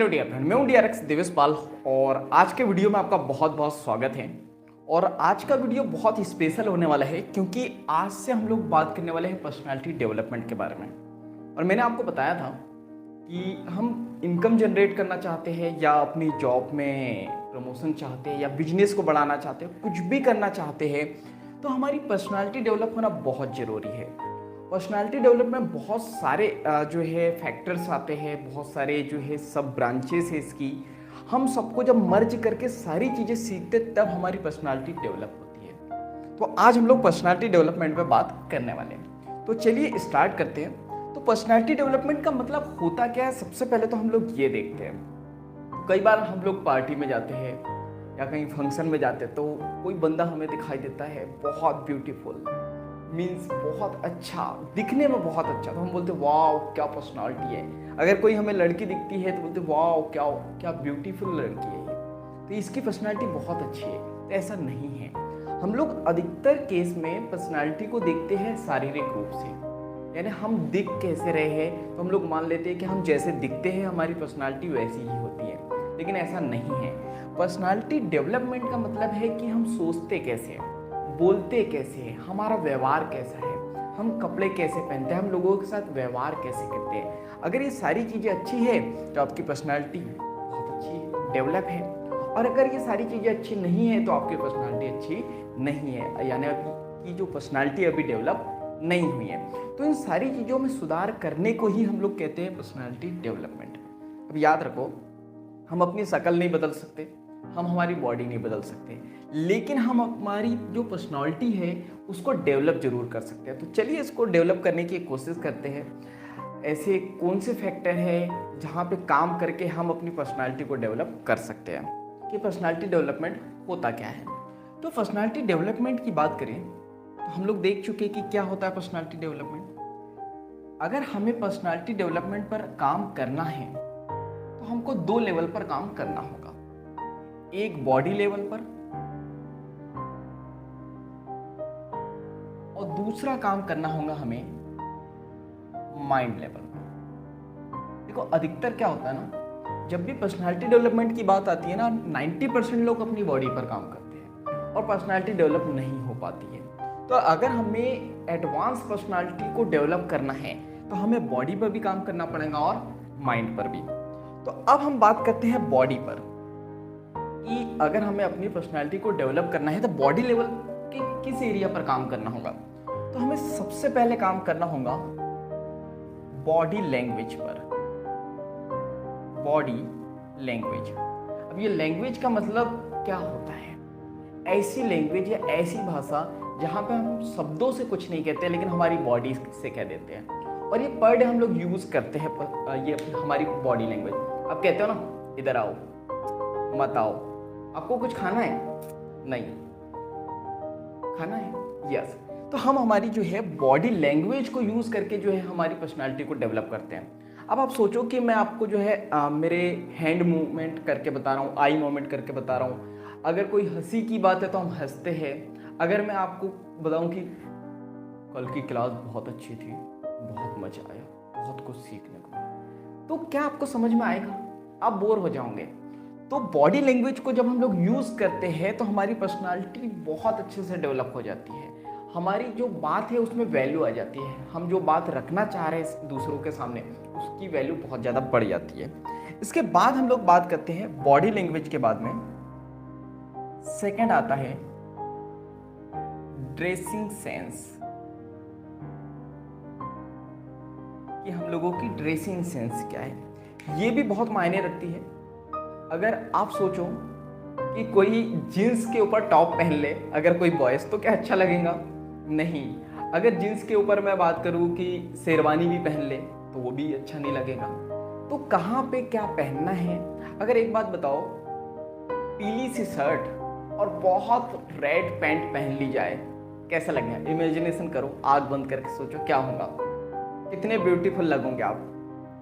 Dear friend, मैं हूं DRX Devesh पाल और आज के वीडियो में आपका बहुत बहुत स्वागत है। और आज का वीडियो बहुत ही स्पेशल होने वाला है क्योंकि आज से हम लोग बात करने वाले हैं पर्सनालिटी डेवलपमेंट के बारे में। और मैंने आपको बताया था कि हम इनकम जनरेट करना चाहते हैं या अपनी जॉब में प्रमोशन चाहते हैं या बिजनेस को बढ़ाना चाहते हैं, कुछ भी करना चाहते हैं तो हमारी पर्सनालिटी डेवलप होना बहुत ज़रूरी है। पर्सनालिटी डेवलपमेंट में बहुत सारे जो है फैक्टर्स आते हैं, बहुत सारे जो है सब ब्रांचेस है इसकी। हम सबको जब मर्ज करके सारी चीज़ें सीखते तब हमारी पर्सनालिटी डेवलप होती है। तो आज हम लोग पर्सनालिटी डेवलपमेंट पे बात करने वाले हैं। तो चलिए स्टार्ट करते हैं। तो पर्सनालिटी डेवलपमेंट का मतलब होता क्या है, सबसे पहले तो हम लोग ये देखते हैं। कई बार हम लोग पार्टी में जाते हैं या कहीं फंक्शन में जाते हैं तो कोई बंदा हमें दिखाई देता है बहुत ब्यूटीफुल, मीन्स बहुत अच्छा, दिखने में बहुत अच्छा, तो हम बोलते वाओ क्या पर्सनालिटी है। अगर कोई हमें लड़की दिखती है तो बोलते वाओ क्या क्या ब्यूटीफुल लड़की है ये, तो इसकी पर्सनालिटी बहुत अच्छी है। तो ऐसा नहीं है। हम लोग अधिकतर केस में पर्सनालिटी को देखते हैं शारीरिक रूप से, यानी हम दिख कैसे रहे हैं तो हम लोग मान लेते हैं कि हम जैसे दिखते हैं हमारी पर्सनालिटी वैसी ही होती है, लेकिन ऐसा नहीं है। पर्सनालिटी डेवलपमेंट का मतलब है कि हम सोचते कैसे हैं, बोलते कैसे हैं, हमारा व्यवहार कैसा है, हम कपड़े कैसे पहनते हैं, हम लोगों के साथ व्यवहार कैसे करते हैं। अगर ये सारी चीज़ें अच्छी है तो आपकी पर्सनालिटी बहुत अच्छी है, डेवलप है। और अगर ये सारी चीज़ें अच्छी नहीं है तो आपकी पर्सनालिटी अच्छी नहीं है, यानी आपकी जो पर्सनालिटी अभी डेवलप नहीं हुई है। तो इन सारी चीज़ों में सुधार करने को ही हम लोग कहते हैं पर्सनालिटी डेवलपमेंट। अब याद रखो, हम अपनी शक्ल नहीं बदल सकते, हम हमारी बॉडी नहीं बदल सकते, लेकिन हम हमारी जो पर्सनालिटी है उसको डेवलप जरूर कर सकते हैं। तो चलिए इसको डेवलप करने की कोशिश करते हैं। ऐसे कौन से फैक्टर हैं जहाँ पे काम करके हम अपनी पर्सनालिटी को डेवलप कर सकते हैं कि पर्सनालिटी डेवलपमेंट होता क्या है। तो पर्सनालिटी डेवलपमेंट की बात करें तो हम लोग देख चुके कि क्या होता है पर्सनालिटी डेवलपमेंट। अगर हमें पर्सनालिटी डेवलपमेंट पर काम करना है तो हमको दो लेवल पर काम करना होगा। एक बॉडी लेवल पर और दूसरा काम करना होगा हमें माइंड लेवल पर। देखो अधिकतर क्या होता है ना, जब भी पर्सनालिटी डेवलपमेंट की बात आती है ना, 90% लोग अपनी बॉडी पर काम करते हैं और पर्सनालिटी डेवलप नहीं हो पाती है। तो अगर हमें एडवांस पर्सनालिटी को डेवलप करना है तो हमें बॉडी पर भी काम करना पड़ेगा और माइंड पर भी। तो अब हम बात करते हैं बॉडी पर कि अगर हमें अपनी पर्सनालिटी को डेवलप करना है तो बॉडी लेवल के किस एरिया पर काम करना होगा। तो हमें सबसे पहले काम करना होगा बॉडी लैंग्वेज पर। बॉडी लैंग्वेज, अब ये लैंग्वेज का मतलब क्या होता है? ऐसी लैंग्वेज या ऐसी भाषा जहाँ पे हम शब्दों से कुछ नहीं कहते लेकिन हमारी बॉडी से कह देते हैं, और ये पर डे हम लोग यूज करते हैं। ये हमारी बॉडी लैंग्वेज, आप कहते हो ना इधर आओ, मत आओ, आपको कुछ खाना है, नहीं खाना है, यस। तो हम हमारी जो है बॉडी लैंग्वेज को यूज करके जो है हमारी पर्सनालिटी को डेवलप करते हैं। अब आप सोचो कि मैं आपको जो है मेरे हैंड मूवमेंट करके बता रहा हूँ, आई मूवमेंट करके बता रहा हूँ। अगर कोई हंसी की बात है तो हम हंसते हैं। अगर मैं आपको बताऊं कि कल की क्लास बहुत अच्छी थी, बहुत मजा आया, बहुत कुछ सीखने को मिला, तो क्या आपको समझ में आएगा? आप बोर हो जाओगे। तो बॉडी लैंग्वेज को जब हम लोग यूज करते हैं तो हमारी पर्सनालिटी बहुत अच्छे से डेवलप हो जाती है। हमारी जो बात है उसमें वैल्यू आ जाती है। हम जो बात रखना चाह रहे हैं दूसरों के सामने उसकी वैल्यू बहुत ज़्यादा बढ़ जाती है। इसके बाद हम लोग बात करते हैं बॉडी लैंग्वेज के बाद में सेकंड आता है ड्रेसिंग सेंस, कि हम लोगों की ड्रेसिंग सेंस क्या है। ये भी बहुत मायने रखती है। अगर आप सोचो कि कोई जीन्स के ऊपर टॉप पहन ले अगर कोई बॉयज, तो क्या अच्छा लगेगा? नहीं। अगर जीन्स के ऊपर मैं बात करूँ कि शेरवानी भी पहन ले तो वो भी अच्छा नहीं लगेगा। तो कहाँ पे क्या पहनना है? अगर एक बात बताओ, पीली सी शर्ट और बहुत रेड पैंट पहन ली जाए, कैसा लगेगा? इमेजिनेशन करो, आग बंद करके सोचो क्या होगा। कितने ब्यूटीफुल लगोगे आप?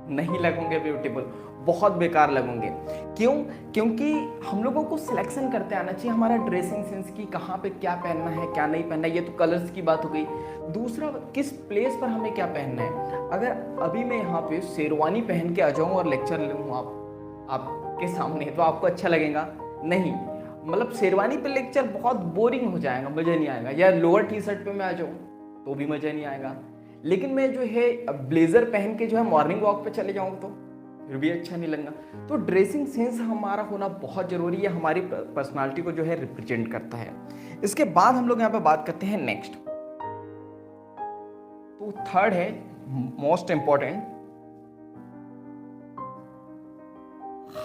नहीं लगोगे ब्यूटीफुल, बहुत बेकार लगोगे। क्यों? क्योंकि हम लोगों को सिलेक्शन करते आना चाहिए हमारा ड्रेसिंग सेंस की, कहाँ पे क्या पहनना है क्या नहीं पहनना है। ये तो कलर्स की बात हो गई। दूसरा, किस प्लेस पर हमें क्या पहनना है। अगर अभी मैं यहाँ पे शेरवानी पहन के आ जाऊँ और लेक्चर लूँ आप, आपके सामने तो आपको अच्छा लगेगा नहीं। मतलब शेरवानी पे लेक्चर बहुत बोरिंग हो जाएगा, मज़ा नहीं आएगा। या लोअर टी शर्ट पे मैं आ जाऊँ तो भी मज़ा नहीं आएगा। लेकिन मैं जो है ब्लेजर पहन के जो है मॉर्निंग वॉक पे चले जाऊँ तो फिर भी अच्छा नहीं लगेगा। तो ड्रेसिंग सेंस हमारा होना बहुत ज़रूरी है, हमारी पर्सनालिटी को जो है रिप्रेजेंट करता है। इसके बाद हम लोग यहाँ पे बात करते हैं नेक्स्ट। तो थर्ड है मोस्ट इंपॉर्टेंट,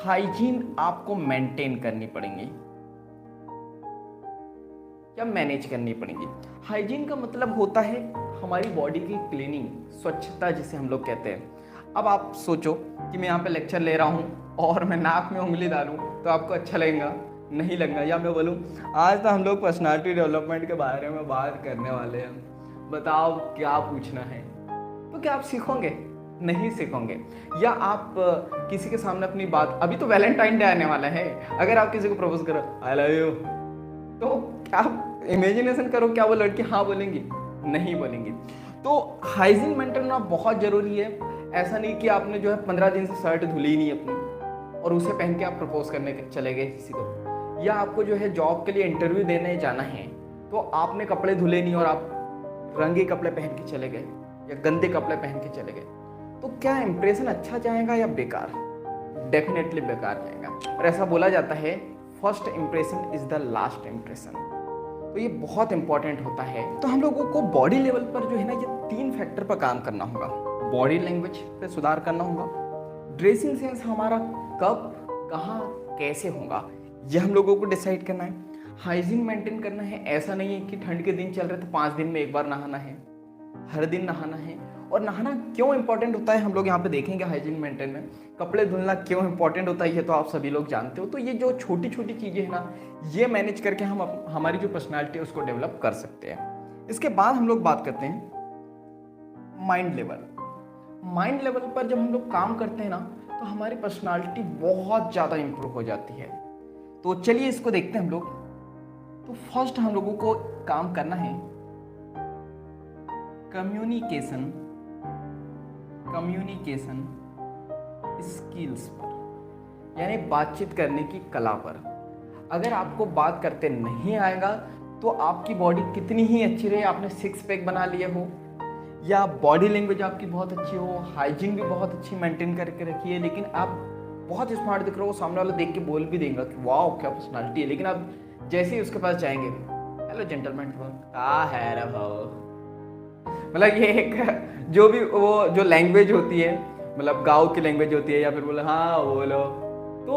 हाइजीन आपको मेंटेन करनी पड़ेगी या मैनेज करनी पड़ेगी। हाइजीन का मतलब होता है हमारी बॉडी की क्लीनिंग, स्वच्छता जिसे हम लोग कहते हैं। अब आप सोचो कि मैं यहाँ पे लेक्चर ले रहा हूँ और मैं नाक में उंगली डालूँ तो आपको अच्छा लगेगा? नहीं लगेगा। या मैं बोलूँ आज तो हम लोग पर्सनालिटी डेवलपमेंट के बारे में बात करने वाले हैं, बताओ क्या पूछना है, तो क्या आप सीखोगे? नहीं सीखोगे। या आप किसी के सामने अपनी बात, अभी तो वैलेंटाइन डे आने वाला है, अगर आप किसी को प्रपोज करो आई लव यू, तो क्या आप इमेजिनेशन करो क्या वो लड़की हाँ बोलेंगी? नहीं बोलेंगी। तो हाइजीन मेंटेन करना बहुत जरूरी है। ऐसा नहीं कि आपने जो है 15 दिन से शर्ट धुली ही नहीं अपनी और उसे पहन के आप प्रपोज करने चले गए किसी को। या आपको जो है जॉब के लिए इंटरव्यू देने जाना है तो आपने कपड़े धुले नहीं और आप रंगे कपड़े पहन के चले गए या गंदे कपड़े पहन के चले गए, तो क्या इंप्रेशन अच्छा जाएगा या बेकार? डेफिनेटली बेकार जाएगा। और ऐसा बोला जाता है first impression is the last impression. तो ये बहुत इंपॉर्टेंट होता है। तो हम लोगों को बॉडी लेवल पर जो है ना ये 3 फैक्टर पर काम करना होगा। बॉडी लैंग्वेज पे सुधार करना होगा, ड्रेसिंग सेंस हमारा कब कहाँ कैसे होगा ये हम लोगों को डिसाइड करना है, हाइजीन मेंटेन करना है। ऐसा नहीं है कि ठंड के दिन चल रहे तो 5 दिन में एक बार नहाना है, हर दिन नहाना है। और नहाना क्यों इंपॉर्टेंट होता है हम लोग यहाँ पे देखेंगे हाइजीन मेंटेन में। कपड़े धुलना क्यों इंपॉर्टेंट होता है ये तो आप सभी लोग जानते हो। तो ये जो छोटी छोटी चीज़ें हैं ना, ये मैनेज करके हम हमारी जो पर्सनालिटी है उसको डेवलप कर सकते हैं। इसके बाद हम लोग बात करते हैं माइंड लेवल। माइंड लेवल पर जब हम लोग काम करते हैं ना तो हमारी पर्सनालिटी बहुत ज़्यादा इंप्रूव हो जाती है। तो चलिए इसको देखते हैं हम लोग। तो फर्स्ट हम लोगों को काम करना है कम्युनिकेशन स्किल्स पर, यानी बातचीत करने की कला पर। अगर आपको बात करते नहीं आएगा तो आपकी बॉडी कितनी ही अच्छी रहे, आपने 6 पैक बना लिए हो या बॉडी लैंग्वेज आपकी बहुत अच्छी हो, हाइजीन भी बहुत अच्छी मेंटेन करके रखी है, लेकिन आप बहुत स्मार्ट दिख रहे हो, सामने वाला देख के बोल भी देगा कि वाह क्या पर्सनालिटी है, लेकिन आप जैसे ही उसके पास जाएंगे हेलो जेंटलमैन क्या है रे भाव, मतलब ये एक जो भी वो जो लैंग्वेज होती है, मतलब गाँव की लैंग्वेज होती है, या फिर बोले हाँ बोलो, तो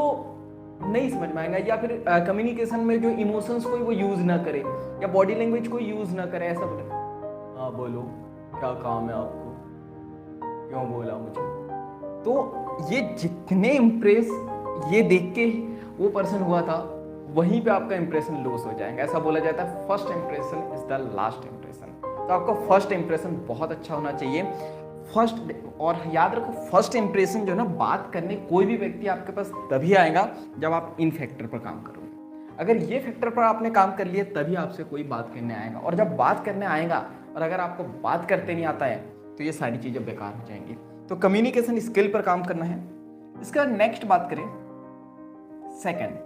नहीं समझ में आएगा। या फिर कम्युनिकेशन में जो इमोशंस को वो यूज़ ना करे या बॉडी लैंग्वेज को यूज़ ना करे, ऐसा बोले हाँ बोलो क्या काम है आपको, क्यों बोला मुझे, तो ये जितने इम्प्रेस ये देख के वो पर्सन हुआ था वहीं पे आपका इंप्रेशन लॉस हो जाएगा। ऐसा बोला जाता है first impression is the last impression. तो आपका फर्स्ट इंप्रेशन बहुत अच्छा होना चाहिए। फर्स्ट, और याद रखो फर्स्ट इंप्रेशन जो है ना, बात करने कोई भी व्यक्ति आपके पास तभी आएगा जब आप इन फैक्टर पर काम करोगे। अगर ये फैक्टर पर आपने काम कर लिया तभी आपसे कोई बात करने आएगा, और जब बात करने आएगा और अगर आपको बात करते नहीं आता है तो ये सारी चीज़ें बेकार हो जाएंगी। तो कम्युनिकेशन स्किल पर काम करना है। इसका नेक्स्ट बात करें, सेकंड,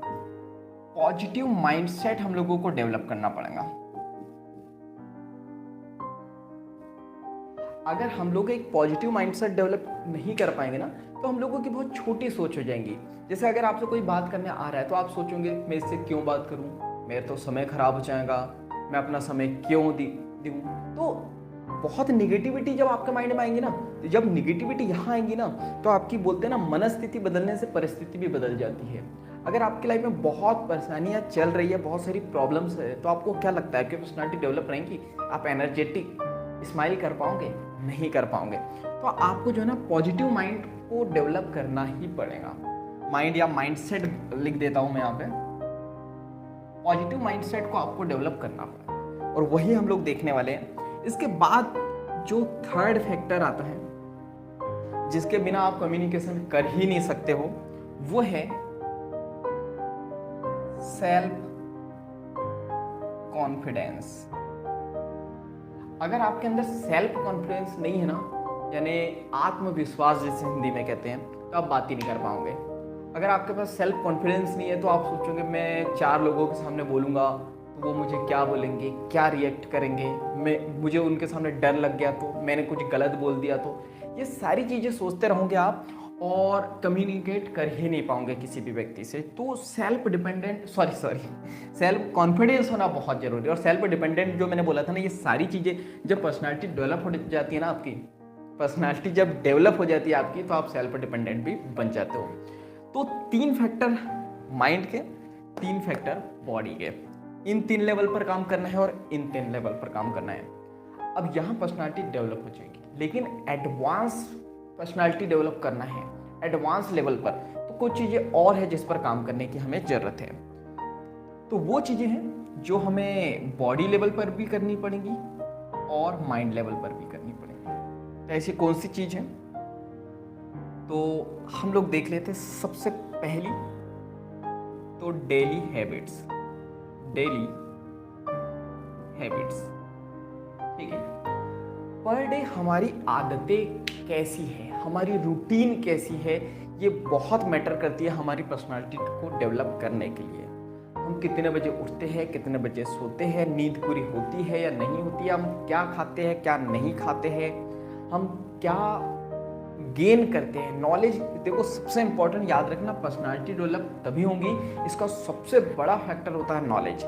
पॉजिटिव माइंडसेट हम लोगों को डेवलप करना पड़ेगा। अगर हम लोग एक पॉजिटिव माइंडसेट डेवलप नहीं कर पाएंगे ना तो हम लोगों की बहुत छोटी सोच हो जाएंगी। जैसे अगर आपसे कोई बात करने आ रहा है तो आप सोचोगे मैं इससे क्यों बात करूं, मेरा तो समय खराब हो जाएगा, मैं अपना समय क्यों दूं। तो बहुत निगेटिविटी जब आपके माइंड में आएंगी ना, तो जब निगेटिविटी यहाँ आएंगी ना तो आपकी बोलते हैं ना मनस्थिति बदलने से परिस्थिति भी बदल जाती है। अगर आपकी लाइफ में बहुत परेशानियाँ चल रही है, बहुत सारी प्रॉब्लम्स है, तो आपको क्या लगता है कि पर्सनालिटी डेवलप रहेगी? आप एनर्जेटिक स्माइल कर पाओगे? नहीं कर पाओगे। तो आपको जो है ना पॉजिटिव माइंड को डेवलप करना ही पड़ेगा। माइंड या माइंडसेट लिख देता हूं मैं यहाँ पे, पॉजिटिव माइंडसेट को आपको डेवलप करना पड़ेगा, और वही हम लोग देखने वाले हैं। इसके बाद जो थर्ड फैक्टर आता है जिसके बिना आप कम्युनिकेशन कर ही नहीं सकते हो, वो है सेल्फ कॉन्फिडेंस। अगर आपके अंदर सेल्फ कॉन्फिडेंस नहीं है ना, यानी आत्मविश्वास जिसे हिंदी में कहते हैं, तो आप बात ही नहीं कर पाओगे। अगर आपके पास सेल्फ कॉन्फिडेंस नहीं है तो आप सोचोगे मैं 4 लोगों के सामने बोलूँगा तो वो मुझे क्या बोलेंगे, क्या रिएक्ट करेंगे, मुझे उनके सामने डर लग गया तो, मैंने कुछ गलत बोल दिया तो, ये सारी चीज़ें सोचते रहोगे आप और कम्युनिकेट कर ही नहीं पाओगे किसी भी व्यक्ति से। तो सेल्फ कॉन्फिडेंस होना बहुत जरूरी है। और सेल्फ डिपेंडेंट जो मैंने बोला था ना, ये सारी चीज़ें जब पर्सनालिटी डेवलप हो जाती है ना, आपकी पर्सनालिटी जब डेवलप हो जाती है आपकी, तो आप सेल्फ डिपेंडेंट भी बन जाते हो। तो 3 फैक्टर माइंड के, 3 फैक्टर बॉडी के, इन 3 लेवल पर काम करना है और इन 3 लेवल पर काम करना है। अब यहाँ पर्सनालिटी डेवलप हो जाएगी, लेकिन एडवांस पर्सनालिटी डेवलप करना है एडवांस लेवल पर, तो कुछ चीज़ें और है जिस पर काम करने की हमें ज़रूरत है। तो वो चीज़ें हैं जो हमें बॉडी लेवल पर भी करनी पड़ेंगी और माइंड लेवल पर भी करनी पड़ेंगी। तो ऐसी कौन सी चीज़ है, तो हम लोग देख लेते हैं। सबसे पहली तो डेली हैबिट्स, ठीक है। पर डे हमारी आदतें कैसी है, हमारी रूटीन कैसी है, ये बहुत मैटर करती है हमारी पर्सनालिटी को डेवलप करने के लिए। हम कितने बजे उठते हैं, कितने बजे सोते हैं, नींद पूरी होती है या नहीं होती है, हम क्या खाते हैं क्या नहीं खाते हैं, हम क्या गेन करते हैं, नॉलेज। देखो सबसे इंपॉर्टेंट याद रखना, पर्सनालिटी डेवलप तभी होगी, इसका सबसे बड़ा फैक्टर होता है नॉलेज।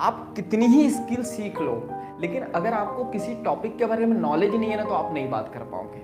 आप कितनी ही स्किल सीख लो, लेकिन अगर आपको किसी टॉपिक के बारे में नॉलेज नहीं है ना, तो आप नहीं बात कर पाओगे।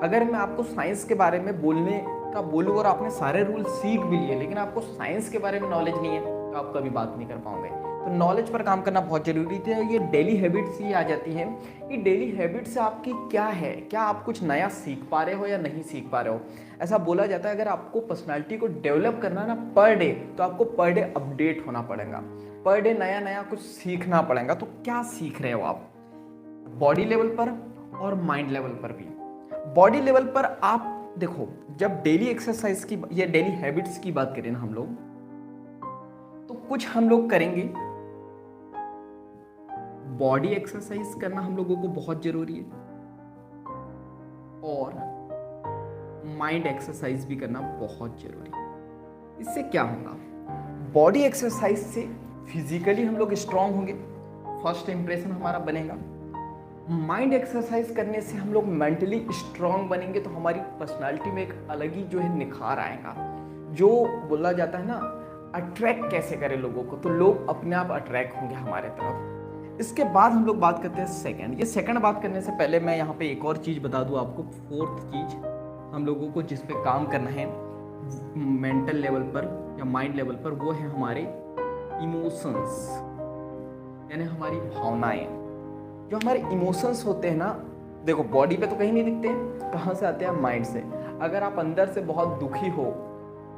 अगर मैं आपको साइंस के बारे में बोलने का बोलूँ और आपने सारे रूल सीख भी लिए, लेकिन आपको साइंस के बारे में नॉलेज नहीं है, तो आप कभी बात नहीं कर पाओगे। तो नॉलेज पर काम करना बहुत जरूरी है। ये डेली हैबिट्स ही आ जाती है कि डेली हैबिट्स आपकी क्या है, क्या आप कुछ नया सीख पा रहे हो या नहीं सीख पा रहे हो। ऐसा बोला जाता है अगर आपको पर्सनालिटी को डेवलप करना ना पर डे, तो आपको पर डे अपडेट होना पड़ेगा, पर डे नया नया कुछ सीखना पड़ेगा। तो क्या सीख रहे हो आप, बॉडी लेवल पर और माइंड लेवल पर भी। बॉडी लेवल पर आप देखो, जब डेली एक्सरसाइज की या डेली हैबिट्स की बात करें ना हम लोग, तो कुछ हम लोग करेंगे। बॉडी एक्सरसाइज करना हम लोगों को बहुत जरूरी है और माइंड एक्सरसाइज भी करना बहुत जरूरी है। इससे क्या होगा, बॉडी एक्सरसाइज से फिजिकली हम लोग स्ट्रांग होंगे, फर्स्ट इंप्रेशन हमारा बनेगा। माइंड एक्सरसाइज करने से हम लोग मेंटली स्ट्रांग बनेंगे, तो हमारी पर्सनालिटी में एक अलग ही जो है निखार आएगा। जो बोला जाता है ना, अट्रैक्ट कैसे करें लोगों को, तो लोग अपने आप अट्रैक्ट होंगे हमारे तरफ। इसके बाद हम लोग बात करते हैं सेकंड। ये सेकंड बात करने से पहले मैं यहाँ पे एक और चीज़ बता दूँ आपको। फोर्थ चीज़ हम लोगों को जिस पे काम करना है मेंटल लेवल पर या माइंड लेवल पर, वो है हमारे इमोशंस, यानी हमारी भावनाएं। जो हमारे इमोशंस होते हैं ना, देखो बॉडी पे तो कहीं नहीं दिखते, कहाँ से आते हैं, माइंड से। अगर आप अंदर से बहुत दुखी हो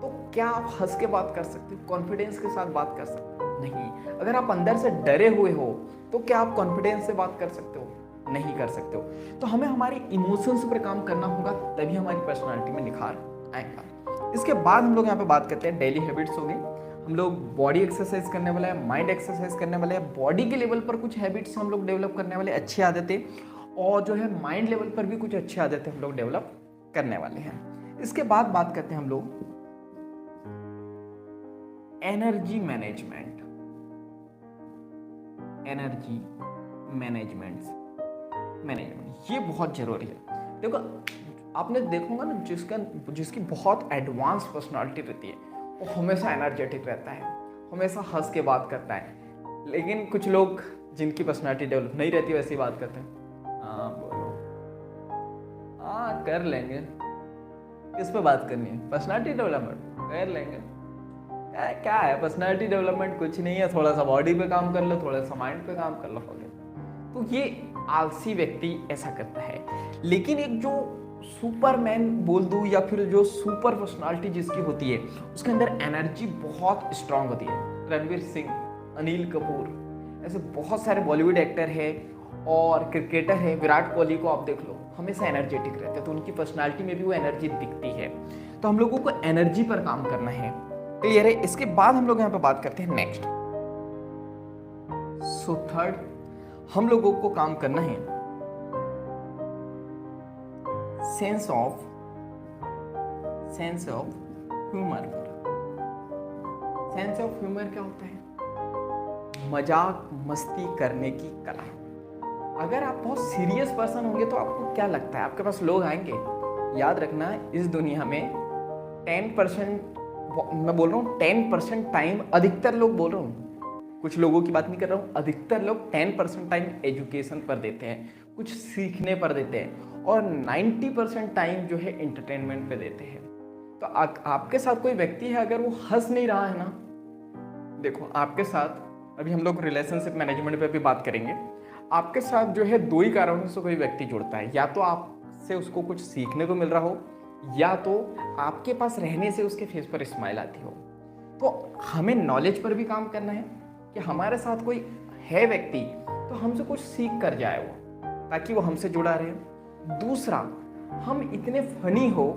तो क्या आप हंस के बात कर सकते हो, कॉन्फिडेंस के साथ बात कर सकते हो? नहीं। अगर आप अंदर से डरे हुए हो तो क्या आप कॉन्फिडेंस से बात कर सकते हो? नहीं कर सकते हो। तो हमें हमारी इमोशंस पर काम करना होगा, तभी हमारी पर्सनालिटी में निखार आएगा। इसके बाद हम लोग यहाँ पे बात करते हैं डेली हैबिट्स हो गई। हम लोग बॉडी एक्सरसाइज करने वाले हैं, माइंड एक्सरसाइज करने वाले हैं, बॉडी के लेवल पर कुछ हैबिट्स हम लोग डेवलप करने वाले, अच्छी आदतें, और जो है माइंड लेवल पर भी कुछ अच्छी आदतें हम लोग डेवलप करने वाले हैं। इसके बाद बात करते हैं हम लोग एनर्जी मैनेजमेंट। एनर्जी मैनेजमेंट ये बहुत जरूरी है। देखो आपने देखोगा ना, जिसकी बहुत एडवांस पर्सनालिटी रहती है, वो हमेशा एनर्जेटिक रहता है, हमेशा हंस के बात करता है। लेकिन कुछ लोग जिनकी पर्सनालिटी डेवलप नहीं रहती वैसी बात करते हैं, हाँ बोलो, हाँ कर लेंगे, किस पे बात करनी है, पर्सनालिटी डेवलपमेंट कर लेंगे। क्या है पर्सनालिटी डेवलपमेंट, कुछ नहीं है, थोड़ा सा बॉडी पे काम कर लो, थोड़ा सा माइंड पे काम कर लो, हो गया। तो ये आलसी व्यक्ति ऐसा करता है। लेकिन एक जो सुपरमैन बोल दूँ या फिर जो सुपर पर्सनालिटी जिसकी होती है, उसके अंदर एनर्जी बहुत स्ट्रांग होती है। रणवीर सिंह, अनिल कपूर, ऐसे बहुत सारे बॉलीवुड एक्टर है और क्रिकेटर है, विराट कोहली को आप देख लो, हमेशा एनर्जेटिक रहते हैं। तो उनकी पर्सनालिटी में भी वो एनर्जी दिखती है। तो हम लोगों को एनर्जी पर काम करना है, क्लियर है। इसके बाद हम लोग यहाँ पे बात करते हैं नेक्स्ट। सो थर्ड हम लोगों को काम करना है sense of humour. Sense of humour क्या होता है? मजाक मस्ती करने की कला। अगर आप बहुत सीरियस पर्सन होंगे तो आपको क्या लगता है आपके पास लोग आएंगे? याद रखना, इस दुनिया में 10%, मैं बोल रहा हूँ 10% टाइम, अधिकतर लोग बोल रहा हूँ, कुछ लोगों की बात नहीं कर रहा हूँ, अधिकतर लोग 10% टाइम एजुकेशन पर देते हैं, कुछ सीखने पर देते हैं, और 90% टाइम जो है एंटरटेनमेंट पे देते हैं। तो आपके साथ कोई व्यक्ति है, अगर वो हंस नहीं रहा है ना, देखो आपके साथ, अभी हम लोग रिलेशनशिप मैनेजमेंट पे भी बात करेंगे, आपके साथ जो है दो ही कारणों से कोई व्यक्ति जुड़ता है, या तो आपसे उसको कुछ सीखने को मिल रहा हो, या तो आपके पास रहने से उसके फेस पर स्माइल आती हो। तो हमें नॉलेज पर भी काम करना है कि हमारे साथ कोई है व्यक्ति तो हमसे कुछ सीख कर जाए वो, ताकि वो हमसे जुड़ा रहे। दूसरा, हम इतने फनी हो,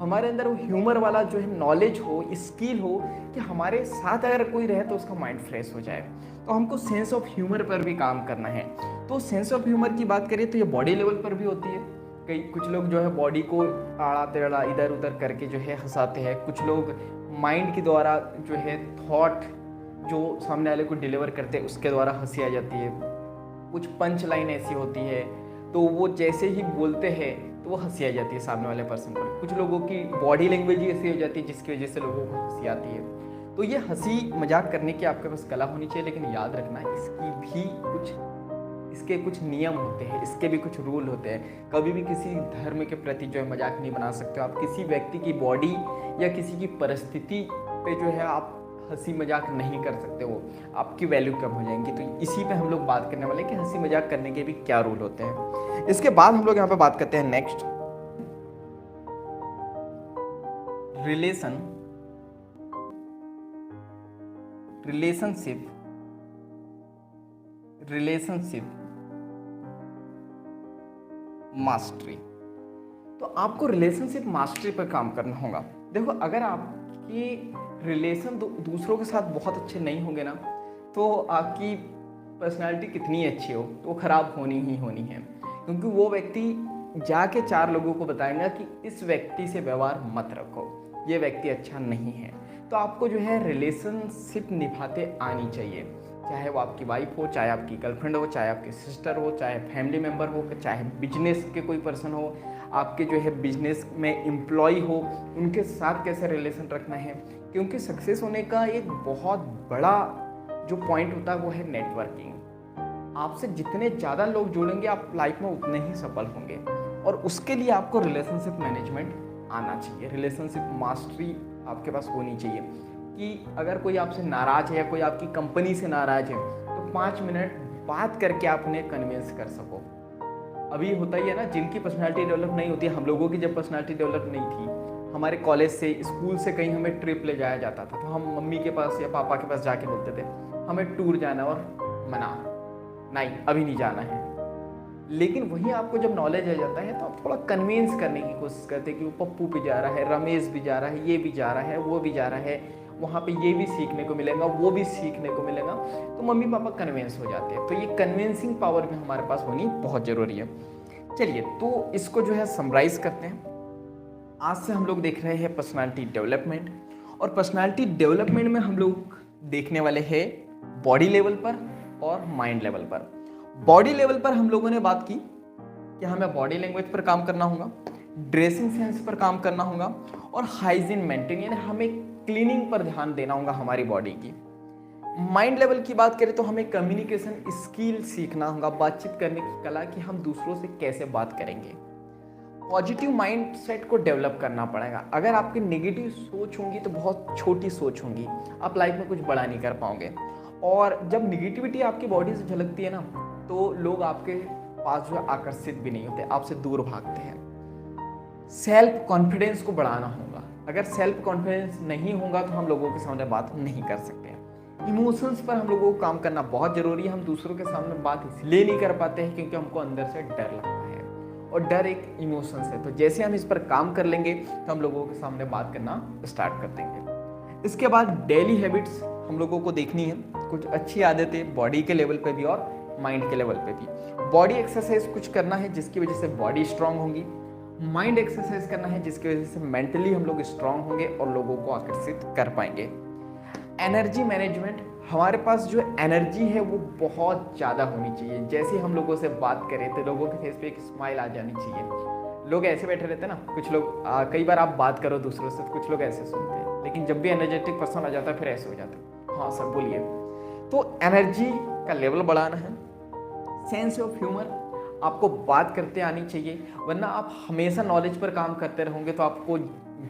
हमारे अंदर वो ह्यूमर वाला जो है नॉलेज हो, स्किल हो, कि हमारे साथ अगर कोई रहे तो उसका माइंड फ्रेश हो जाए। तो हमको सेंस ऑफ ह्यूमर पर भी काम करना है। तो सेंस ऑफ ह्यूमर की बात करें तो ये बॉडी लेवल पर भी होती है। कई कुछ लोग जो है बॉडी को आड़ा टेढ़ा इधर उधर करके जो है हंसाते हैं, कुछ लोग माइंड के द्वारा जो है थॉट जो सामने वाले को डिलीवर करते हैं उसके द्वारा हंसी आ जाती है। कुछ पंच लाइन ऐसी होती है तो वो जैसे ही बोलते हैं तो वो हंसी आ जाती है सामने वाले पर्सन पर। कुछ लोगों की बॉडी लैंग्वेज ही ऐसी हो जाती है जिसकी वजह से लोगों को हंसी आती है। तो ये हंसी मजाक करने की आपके पास कला होनी चाहिए, लेकिन याद रखना इसके कुछ नियम होते हैं, इसके भी कुछ रूल होते हैं। कभी भी किसी धर्म के प्रति जो है मजाक नहीं बना सकते हो आप। किसी व्यक्ति की बॉडी या किसी की परिस्थिति पे जो है आप हंसी मजाक नहीं कर सकते हो, आपकी वैल्यू कम हो जाएंगी। तो इसी पे हम लोग बात करने वाले हैं कि हंसी मजाक करने के भी क्या रूल होते हैं। इसके बाद हम लोग यहाँ पे बात करते हैं नेक्स्ट, रिलेशनशिप मास्टरी। तो आपको रिलेशनशिप मास्टरी पर काम करना होगा। देखो, अगर आपकी रिलेशन दूसरों के साथ बहुत अच्छे नहीं होंगे ना, तो आपकी पर्सनालिटी कितनी अच्छी हो तो वो खराब होनी ही होनी है, क्योंकि वो व्यक्ति जाके 4 लोगों को बताएगा कि इस व्यक्ति से व्यवहार मत रखो, ये व्यक्ति अच्छा नहीं है। तो आपको जो है रिलेशनशिप निभाते आनी चाहिए, चाहे वो आपकी वाइफ हो, चाहे आपकी गर्लफ्रेंड हो, चाहे आपकी सिस्टर हो, चाहे फैमिली मेम्बर हो, चाहे बिजनेस के कोई पर्सन हो, आपके जो है बिजनेस में एम्प्लॉय हो, उनके साथ कैसे रिलेशन रखना है। क्योंकि सक्सेस होने का एक बहुत बड़ा जो पॉइंट होता है वो है नेटवर्किंग। आपसे जितने ज़्यादा लोग जुड़ेंगे आप लाइफ में उतने ही सफल होंगे, और उसके लिए आपको रिलेशनशिप मैनेजमेंट आना चाहिए, रिलेशनशिप मास्टरी आपके पास होनी चाहिए। कि अगर कोई आपसे नाराज़ है या कोई आपकी कंपनी से नाराज़ है तो 5 मिनट बात करके आप उन्हें कन्विंस कर सको। अभी होता ही है ना, जिनकी पर्सनालिटी डेवलप नहीं होती है, हम लोगों की जब पर्सनालिटी डेवलप नहीं थी, हमारे कॉलेज से स्कूल से कहीं हमें ट्रिप ले जाया जाता था, तो हम मम्मी के पास या पापा के पास जाके बोलते थे हमें टूर जाना, और मना नहीं अभी नहीं जाना है। लेकिन वहीं आपको जब नॉलेज आ जाता है तो आप थोड़ा कन्विंस करने की कोशिश करते हैं कि वो पप्पू भी जा रहा है, रमेश भी जा रहा है, ये भी जा रहा है, वो भी जा रहा है, वहाँ पे ये भी सीखने को मिलेगा, वो भी सीखने को मिलेगा। तो मम्मी पापा कन्विंस हो जाते हैं। तो ये कन्विंसिंग पावर भी हमारे पास होनी बहुत ज़रूरी है। चलिए, तो इसको जो है समराइज करते हैं। आज से हम लोग देख रहे हैं पर्सनालिटी डेवलपमेंट, और पर्सनालिटी डेवलपमेंट में हम लोग देखने वाले हैं बॉडी लेवल पर और माइंड लेवल पर। बॉडी लेवल पर हम लोगों ने बात की कि हमें बॉडी लैंग्वेज पर काम करना होगा, ड्रेसिंग सेंस पर काम करना होगा, और हाइजीन मेंटेन, यानी हमें क्लीनिंग पर ध्यान देना होगा हमारी बॉडी की। माइंड लेवल की बात करें तो हमें कम्युनिकेशन स्किल सीखना होगा, बातचीत करने की कला, कि हम दूसरों से कैसे बात करेंगे। पॉजिटिव माइंड सेट को डेवलप करना पड़ेगा। अगर आपकी नेगेटिव सोच होंगी तो बहुत छोटी सोच होंगी, आप लाइफ में कुछ बड़ा नहीं कर पाओगे। और जब निगेटिविटी आपकी बॉडी से झलकती है ना, तो लोग आपके पास जो आकर्षित भी नहीं होते, आपसे दूर भागते हैं। सेल्फ कॉन्फिडेंस को बढ़ाना होगा। अगर सेल्फ कॉन्फिडेंस नहीं होगा तो हम लोगों के सामने बात नहीं कर सकते हैं। इमोशंस पर हम लोगों को काम करना बहुत ज़रूरी है। हम दूसरों के सामने बात इसलिए नहीं कर पाते हैं क्योंकि हमको अंदर से डर लगता है, और डर एक इमोशंस है। तो जैसे हम इस पर काम कर लेंगे तो हम लोगों के सामने बात करना स्टार्ट कर देंगे। इसके बाद डेली हैबिट्स हम लोगों को देखनी है, कुछ अच्छी आदतें बॉडी के लेवल पे भी और माइंड के लेवल पे भी। बॉडी एक्सरसाइज कुछ करना है जिसकी वजह से बॉडी स्ट्रांग होगी, माइंड एक्सरसाइज करना है जिसकी वजह से मेंटली हम लोग स्ट्रांग होंगे और लोगों को आकर्षित कर पाएंगे। एनर्जी मैनेजमेंट, हमारे पास जो एनर्जी है वो बहुत ज़्यादा होनी चाहिए। जैसे हम लोगों से बात करें तो लोगों के फेस पे एक स्माइल आ जानी चाहिए। लोग ऐसे बैठे रहते हैं ना, कुछ लोग कई बार आप बात करो दूसरों से तो कुछ लोग ऐसे सुनते हैं, लेकिन जब भी एनर्जेटिक पर्सन आ जाता है फिर ऐसे हो जाता है, हाँ सर बोलिए। तो एनर्जी का लेवल बढ़ाना है। सेंस ऑफ ह्यूमर, आपको बात करते आनी चाहिए, वरना आप हमेशा नॉलेज पर काम करते रहोगे तो आपको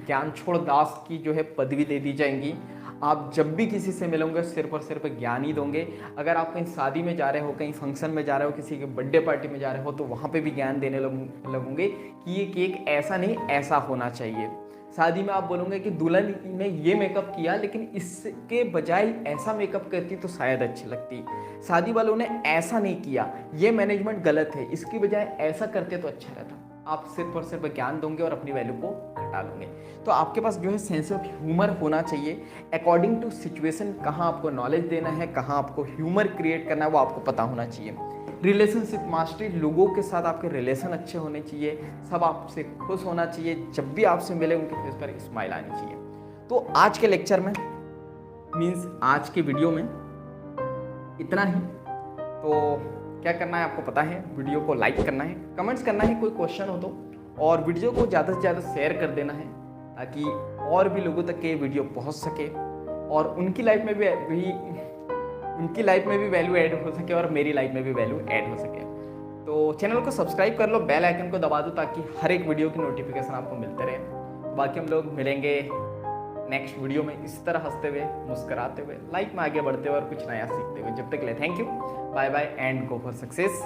ज्ञान छोड़ दास की जो है पदवी दे दी जाएंगी। आप जब भी किसी से मिलोगे सिर्फ ज्ञान ही दोगे। अगर आप कहीं शादी में जा रहे हो, कहीं फंक्शन में जा रहे हो, किसी के बर्थडे पार्टी में जा रहे हो तो वहाँ पे भी ज्ञान देने लगोगे कि ये केक ऐसा नहीं ऐसा होना चाहिए। शादी में आप बोलोगे कि दुल्हन ने ये मेकअप किया लेकिन इसके बजाय ऐसा मेकअप करती तो शायद अच्छी लगती। शादी वालों ने ऐसा नहीं किया, ये मैनेजमेंट गलत है, इसकी बजाय ऐसा करते तो अच्छा रहता। आप सिर्फ और सिर्फ ज्ञान दोगे और अपनी वैल्यू को घटा लोगे। तो आपके पास जो है सेंस ऑफ ह्यूमर होना चाहिए। अकॉर्डिंग टू सिचुएशन कहाँ आपको नॉलेज देना है, कहाँ आपको ह्यूमर क्रिएट करना है वो आपको पता होना चाहिए। रिलेशनशिप मास्टरी, लोगों के साथ आपके रिलेशन अच्छे होने चाहिए, सब आपसे खुश होना चाहिए, जब भी आपसे मिले उनके फेस पर स्माइल आनी चाहिए। तो आज के लेक्चर में मीन्स आज के वीडियो में इतना ही। तो क्या करना है आपको पता है, वीडियो को लाइक करना है, कमेंट्स करना है कोई क्वेश्चन हो तो, और वीडियो को ज़्यादा से ज़्यादा शेयर कर देना है ताकि और भी लोगों तक ये वीडियो पहुंच सके और उनकी लाइफ में भी वैल्यू ऐड हो सके और मेरी लाइफ में भी वैल्यू ऐड हो सके। तो चैनल को सब्सक्राइब कर लो, बेल आइकन को दबा दो ताकि हर एक वीडियो की नोटिफिकेशन आपको मिलते रहे। बाकी हम लोग मिलेंगे नेक्स्ट वीडियो में इस तरह हंसते हुए, मुस्कुराते हुए, लाइफ में आगे बढ़ते हुए और कुछ नया सीखते हुए। जब तक के लिए thank you, bye bye and go for success.